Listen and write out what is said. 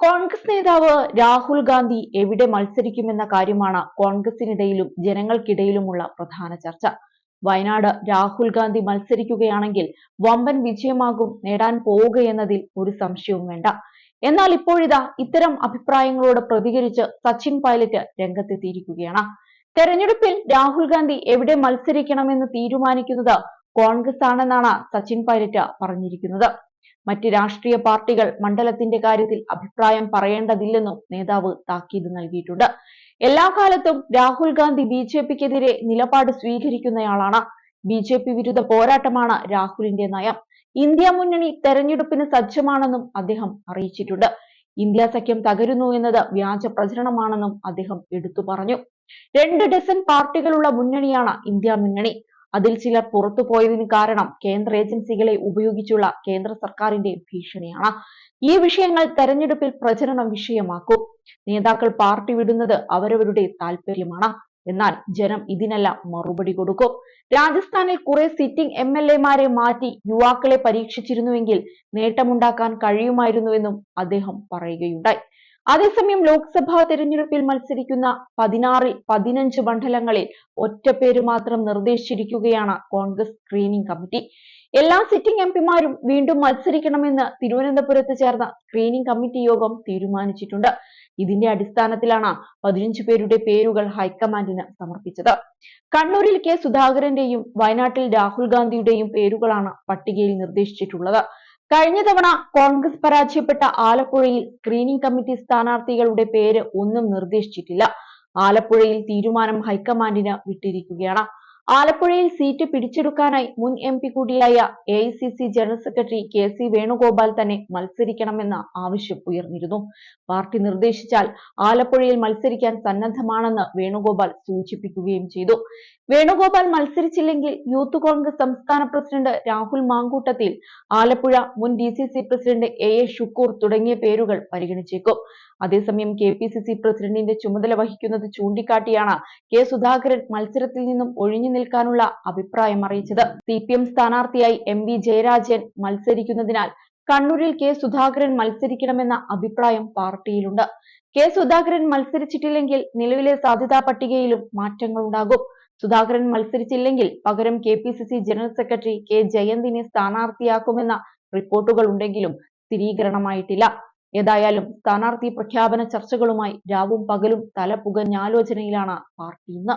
കോൺഗ്രസ് നേതാവ് രാഹുൽ ഗാന്ധി എവിടെ മത്സരിക്കുമെന്ന കാര്യമാണ് കോൺഗ്രസിനിടയിലും ജനങ്ങൾക്കിടയിലുമുള്ള പ്രധാന ചർച്ച. വയനാട് രാഹുൽ ഗാന്ധി മത്സരിക്കുകയാണെങ്കിൽ വമ്പൻ വിജയമാകും നേടാൻ പോവുകയെന്നതിൽ ഒരു സംശയവും വേണ്ട. എന്നാൽ ഇപ്പോഴിതാ ഇത്തരം അഭിപ്രായങ്ങളോട് പ്രതികരിച്ച് സച്ചിൻ പൈലറ്റ് രംഗത്തെത്തിയിരിക്കുകയാണ്. തെരഞ്ഞെടുപ്പിൽ രാഹുൽ ഗാന്ധി എവിടെ മത്സരിക്കണമെന്ന് തീരുമാനിക്കുന്നത് കോൺഗ്രസ് ആണെന്നാണ് സച്ചിൻ പൈലറ്റ് പറഞ്ഞിരിക്കുന്നത്. മറ്റ് രാഷ്ട്രീയ പാർട്ടികൾ മണ്ഡലത്തിന്റെ കാര്യത്തിൽ അഭിപ്രായം പറയേണ്ടതില്ലെന്നും നേതാവ് താക്കീത് നൽകിയിട്ടുണ്ട്. എല്ലാ കാലത്തും രാഹുൽ ഗാന്ധി ബി.ജെ.പിക്കെതിരെ നിലപാട് സ്വീകരിക്കുന്നയാളാണ്. ബി.ജെ.പി വിരുദ്ധ പോരാട്ടമാണ് രാഹുലിന്റെ നയം. ഇന്ത്യ മുന്നണി തെരഞ്ഞെടുപ്പിന് സജ്ജമാണെന്നും അദ്ദേഹം അറിയിച്ചിട്ടുണ്ട്. ഇന്ത്യ സഖ്യം തകരുന്നു എന്നത് വ്യാജ പ്രചരണമാണെന്നും അദ്ദേഹം എടുത്തു പറഞ്ഞു. 2 ഡസൻ പാർട്ടികളുള്ള മുന്നണിയാണ് ഇന്ത്യ മുന്നണി. അതിൽ ചിലർ പുറത്തുപോയതിന് കാരണം കേന്ദ്ര ഏജൻസികളെ ഉപയോഗിച്ചുള്ള കേന്ദ്ര സർക്കാരിന്റെ ഭീഷണിയാണ്. ഈ വിഷയങ്ങൾ തെരഞ്ഞെടുപ്പിൽ പ്രചരണ വിഷയമാക്കും. നേതാക്കൾ പാർട്ടി വിടുന്നത് അവരവരുടെ താല്പര്യമാണ്. എന്നാൽ ജനം ഇതിനെല്ലാം മറുപടി കൊടുക്കും. രാജസ്ഥാനിൽ കുറെ സിറ്റിംഗ് MLA-മാരെ മാറ്റി യുവാക്കളെ പരീക്ഷിച്ചിരുന്നുവെങ്കിൽ നേട്ടമുണ്ടാക്കാൻ കഴിയുമായിരുന്നുവെന്നും അദ്ദേഹം പറയുകയുണ്ടായി. അതേസമയം ലോക്സഭാ തെരഞ്ഞെടുപ്പിൽ മത്സരിക്കുന്ന 16-ൽ 15 മണ്ഡലങ്ങളിൽ ഒറ്റപ്പേര് മാത്രം നിർദ്ദേശിച്ചിരിക്കുകയാണ് കോൺഗ്രസ് സ്ക്രീനിംഗ് കമ്മിറ്റി. എല്ലാ സിറ്റിംഗ് എംപിമാരും വീണ്ടും മത്സരിക്കണമെന്ന് തിരുവനന്തപുരത്ത് ചേർന്ന സ്ക്രീനിംഗ് കമ്മിറ്റി യോഗം തീരുമാനിച്ചിട്ടുണ്ട്. ഇതിന്റെ അടിസ്ഥാനത്തിലാണ് 15 പേരുടെ പേരുകൾ ഹൈക്കമാൻഡിന് സമർപ്പിച്ചത്. കണ്ണൂരിൽ കെ സുധാകരന്റെയും വയനാട്ടിൽ രാഹുൽ ഗാന്ധിയുടെയും പേരുകളാണ് പട്ടികയിൽ നിർദ്ദേശിച്ചിട്ടുള്ളത്. കഴിഞ്ഞ തവണ കോൺഗ്രസ് പരാജയപ്പെട്ട ആലപ്പുഴയിൽ സ്ക്രീനിംഗ് കമ്മിറ്റി സ്ഥാനാർത്ഥികളുടെ പേര് ഒന്നും നിർദ്ദേശിച്ചിട്ടില്ല. ആലപ്പുഴയിൽ തീരുമാനം ഹൈക്കമാൻഡിന് വിട്ടിരിക്കുകയാണ്. ആലപ്പുഴയിൽ സീറ്റ് പിടിച്ചെടുക്കാനായി മുൻ MP കൂടിയായ AICC general secretary KC Venugopal തന്നെ മത്സരിക്കണമെന്ന ആവശ്യം ഉയർന്നിരുന്നു. പാർട്ടി നിർദ്ദേശിച്ചാൽ ആലപ്പുഴയിൽ മത്സരിക്കാൻ സന്നദ്ധമാണെന്ന് വേണുഗോപാൽ സൂചിപ്പിക്കുകയും ചെയ്തു. വേണുഗോപാൽ മത്സരിച്ചില്ലെങ്കിൽ യൂത്ത് കോൺഗ്രസ് സംസ്ഥാന പ്രസിഡന്റ് രാഹുൽ മാങ്കൂട്ടത്തിൽ, ആലപ്പുഴ മുൻ DCC പ്രസിഡന്റ് AA ഷുക്കൂർ തുടങ്ങിയ പേരുകൾ പരിഗണിച്ചേക്കും. അതേസമയം KPCC പ്രസിഡന്റിന്റെ ചുമതല വഹിക്കുന്നത് ചൂണ്ടിക്കാട്ടിയാണ് കെ സുധാകരൻ മത്സരത്തിൽ നിന്നും ഒഴിഞ്ഞു നിൽക്കാനുള്ള അഭിപ്രായം അറിയിച്ചത്. CPM സ്ഥാനാർത്ഥിയായി MV ജയരാജൻ മത്സരിക്കുന്നതിനാൽ കണ്ണൂരിൽ കെ സുധാകരൻ മത്സരിക്കണമെന്ന അഭിപ്രായം പാർട്ടിയിലുണ്ട്. കെ സുധാകരൻ മത്സരിച്ചിട്ടില്ലെങ്കിൽ നിലവിലെ സാധ്യതാ പട്ടികയിലും മാറ്റങ്ങളുണ്ടാകും. സുധാകരൻ മത്സരിച്ചില്ലെങ്കിൽ പകരം KPCC ജനറൽ സെക്രട്ടറി K ജയന്തിനെ സ്ഥാനാർത്ഥിയാക്കുമെന്ന റിപ്പോർട്ടുകൾ ഉണ്ടെങ്കിലും സ്ഥിരീകരണമായിട്ടില്ല. ഏതായാലും സ്ഥാനാർത്ഥി പ്രഖ്യാപന ചർച്ചകളുമായി രാവും പകലും തലപുകഞ്ഞാലോചനയിലാണ് പാർട്ടി ഇന്ന്.